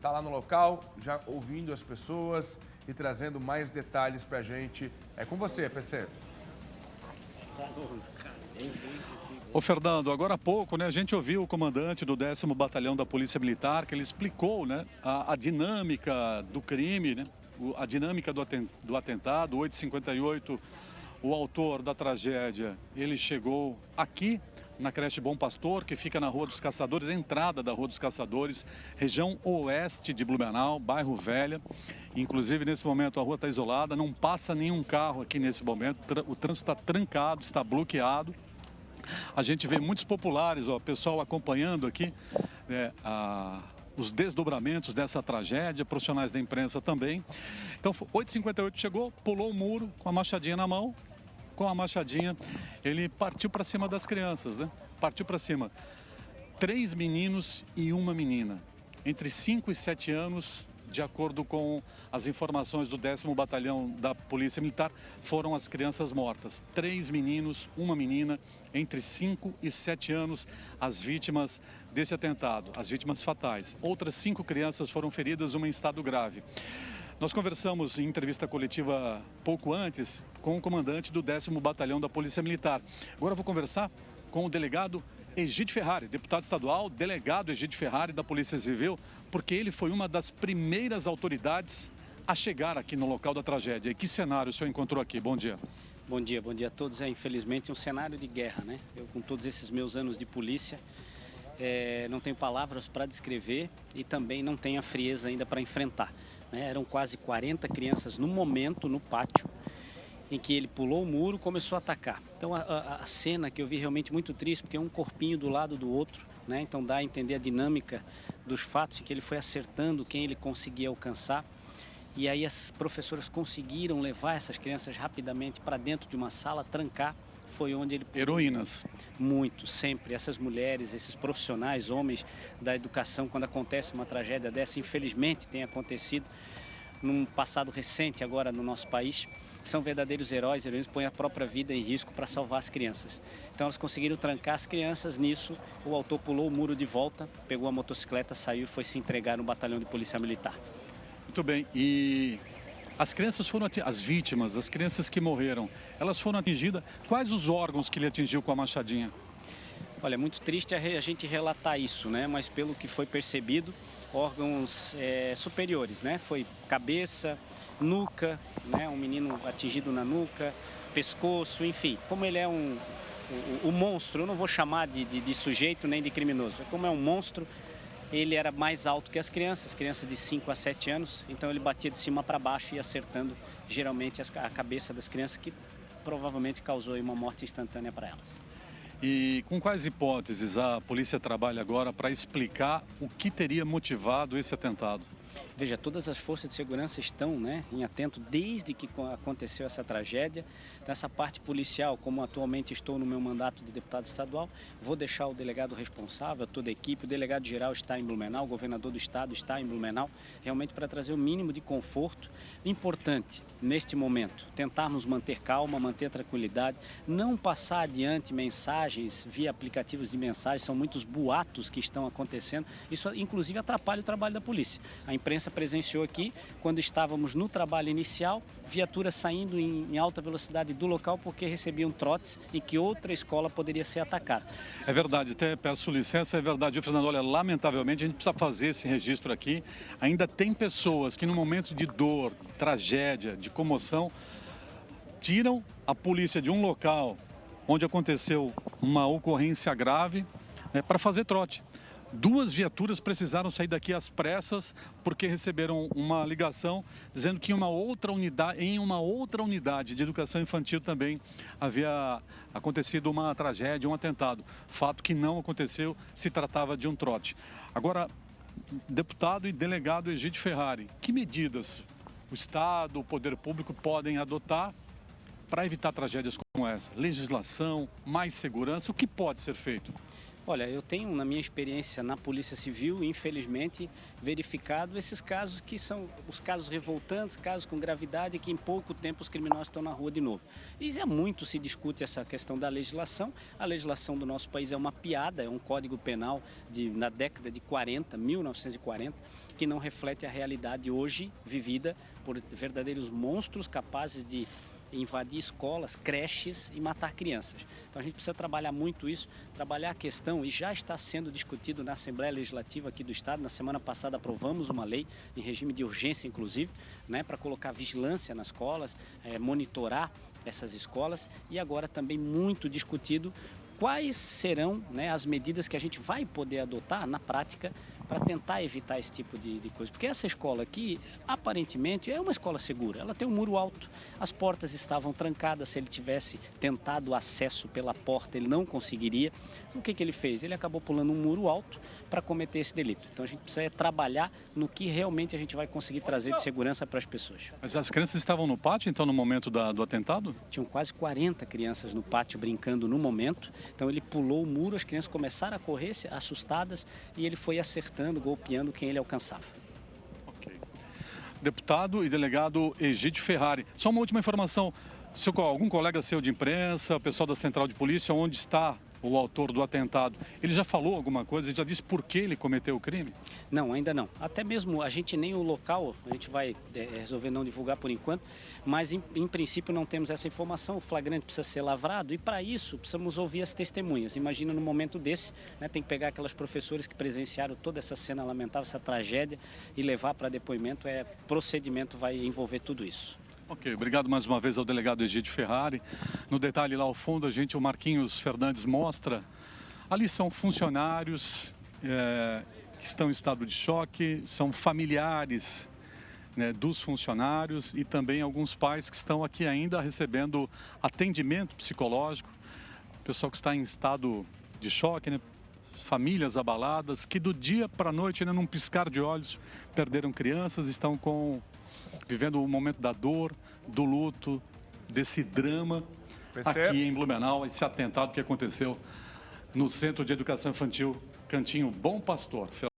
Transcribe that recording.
está lá no local, já ouvindo as pessoas e trazendo mais detalhes para a gente. É com você, PC. Ô Fernando, agora há pouco, né, a gente ouviu o comandante do 10º Batalhão da Polícia Militar, que ele explicou, né, a dinâmica do crime, né, a dinâmica do atentado. 8h58, o autor da tragédia, ele chegou aqui na creche Bom Pastor, que fica na Rua dos Caçadores, entrada da Rua dos Caçadores, região oeste de Blumenau, bairro Velha. Inclusive, nesse momento, a rua está isolada, não passa nenhum carro aqui nesse momento, o trânsito está trancado, está bloqueado. A gente vê muitos populares, ó, pessoal acompanhando aqui, né, os desdobramentos dessa tragédia, profissionais da imprensa também. Então, 8h58 chegou, pulou o muro com a machadinha na mão. Com a machadinha, ele partiu para cima das crianças, né? Partiu para cima. 3 meninos e uma menina, entre 5 e 7 anos, de acordo com as informações do 10º Batalhão da Polícia Militar, foram as crianças mortas. 3 meninos, uma menina, entre 5 e 7 anos, as vítimas desse atentado, as vítimas fatais. Outras 5 crianças foram feridas, uma em estado grave. Nós conversamos em entrevista coletiva pouco antes com o comandante do 10º Batalhão da Polícia Militar. Agora eu vou conversar com o delegado Egídio Ferrari, deputado estadual, delegado Egídio Ferrari da Polícia Civil, porque ele foi uma das primeiras autoridades a chegar aqui no local da tragédia. E que cenário o senhor encontrou aqui? Bom dia. Bom dia a todos. É, infelizmente, um cenário de guerra, né? Eu, com todos esses meus anos de polícia, não tenho palavras para descrever e também não tenho a frieza ainda para enfrentar, né? Eram quase 40 crianças no momento, no pátio, em que ele pulou o muro e começou a atacar. Então a cena que eu vi realmente muito triste, porque é um corpinho do lado do outro, né? Então dá a entender a dinâmica dos fatos, em que ele foi acertando quem ele conseguia alcançar. E aí as professoras conseguiram levar essas crianças rapidamente para dentro de uma sala, trancar. Foi onde ele... Heroínas. Muito, sempre. Essas mulheres, esses profissionais, homens da educação, quando acontece uma tragédia dessa, infelizmente tem acontecido num passado recente agora no nosso país, são verdadeiros heróis, heroínas, põem a própria vida em risco para salvar as crianças. Então elas conseguiram trancar as crianças. Nisso, o autor pulou o muro de volta, pegou a motocicleta, saiu e foi se entregar no batalhão de polícia militar. Muito bem. E as crianças foram as vítimas, as crianças que morreram, elas foram atingidas. Quais os órgãos que ele atingiu com a machadinha? Olha, é muito triste a gente relatar isso, né? Mas pelo que foi percebido, órgãos superiores, né? Foi cabeça, nuca, né? Um menino atingido na nuca, pescoço, enfim. Como ele é o monstro, eu não vou chamar de sujeito nem de criminoso. Como é um monstro, ele era mais alto que as crianças de 5 a 7 anos, então ele batia de cima para baixo e acertando geralmente a cabeça das crianças, que provavelmente causou uma morte instantânea para elas. E com quais hipóteses a polícia trabalha agora para explicar o que teria motivado esse atentado? Veja, todas as forças de segurança estão, né, em atento desde que aconteceu essa tragédia. Nessa parte policial, como atualmente estou no meu mandato de deputado estadual, vou deixar o delegado responsável, toda a equipe, o delegado geral está em Blumenau, o governador do estado está em Blumenau, realmente para trazer o mínimo de conforto. Importante, neste momento, tentarmos manter calma, manter tranquilidade, não passar adiante mensagens via aplicativos de mensagem, são muitos boatos que estão acontecendo, isso inclusive atrapalha o trabalho da polícia. A imprensa presenciou aqui, quando estávamos no trabalho inicial, viaturas saindo em alta velocidade do local porque recebiam trotes e que outra escola poderia ser atacada. É verdade, até peço licença, é verdade, Fernando, olha, lamentavelmente a gente precisa fazer esse registro aqui. Ainda tem pessoas que no momento de dor, de tragédia, de comoção, tiram a polícia de um local onde aconteceu uma ocorrência grave, né, para fazer trote. 2 viaturas precisaram sair daqui às pressas porque receberam uma ligação dizendo que em uma outra unidade de educação infantil também havia acontecido uma tragédia, um atentado. Fato que não aconteceu, se tratava de um trote. Agora, deputado e delegado Egídio Ferrari, que medidas o Estado, o poder público podem adotar para evitar tragédias como essa? Legislação, mais segurança, o que pode ser feito? Olha, eu tenho, na minha experiência na Polícia Civil, infelizmente, verificado esses casos que são os casos revoltantes, casos com gravidade, que em pouco tempo os criminosos estão na rua de novo. E há muito se discute essa questão da legislação. A legislação do nosso país é uma piada, é um código penal na década de 40, 1940, que não reflete a realidade hoje vivida por verdadeiros monstros capazes de invadir escolas, creches e matar crianças. Então a gente precisa trabalhar muito isso, trabalhar a questão, e já está sendo discutido na Assembleia Legislativa aqui do Estado. Na semana passada aprovamos uma lei, em regime de urgência inclusive, né, para colocar vigilância nas escolas, monitorar essas escolas, e agora também muito discutido quais serão, né, as medidas que a gente vai poder adotar na prática para tentar evitar esse tipo de coisa. Porque essa escola aqui, aparentemente, é uma escola segura. Ela tem um muro alto, as portas estavam trancadas. Se ele tivesse tentado acesso pela porta, ele não conseguiria. Então, o que ele fez? Ele acabou pulando um muro alto para cometer esse delito. Então, a gente precisa trabalhar no que realmente a gente vai conseguir trazer de segurança para as pessoas. Mas as crianças estavam no pátio, então, no momento do atentado? Tinham quase 40 crianças no pátio brincando no momento. Então, ele pulou o muro, as crianças começaram a correr assustadas e ele foi acertando, golpeando quem ele alcançava. Ok. Deputado e delegado Egídio Ferrari. Só uma última informação. Algum colega seu de imprensa, pessoal da Central de Polícia, onde está o autor do atentado, ele já falou alguma coisa? Ele já disse por que ele cometeu o crime? Não, ainda não. Até mesmo a gente nem o local, a gente vai resolver não divulgar por enquanto, mas em princípio não temos essa informação. O flagrante precisa ser lavrado e para isso precisamos ouvir as testemunhas. Imagina no momento desse, né, tem que pegar aquelas professoras que presenciaram toda essa cena lamentável, essa tragédia, e levar para depoimento. Procedimento vai envolver tudo isso. Ok, obrigado mais uma vez ao delegado Egídio Ferrari. No detalhe lá ao fundo, o Marquinhos Fernandes mostra. Ali são funcionários que estão em estado de choque, são familiares, né, dos funcionários e também alguns pais que estão aqui ainda recebendo atendimento psicológico. Pessoal que está em estado de choque, né, famílias abaladas, que do dia para a noite, né, num piscar de olhos, perderam crianças, estão vivendo o momento da dor, do luto, desse drama aqui em Blumenau, esse atentado que aconteceu no Centro de Educação Infantil Cantinho Bom Pastor.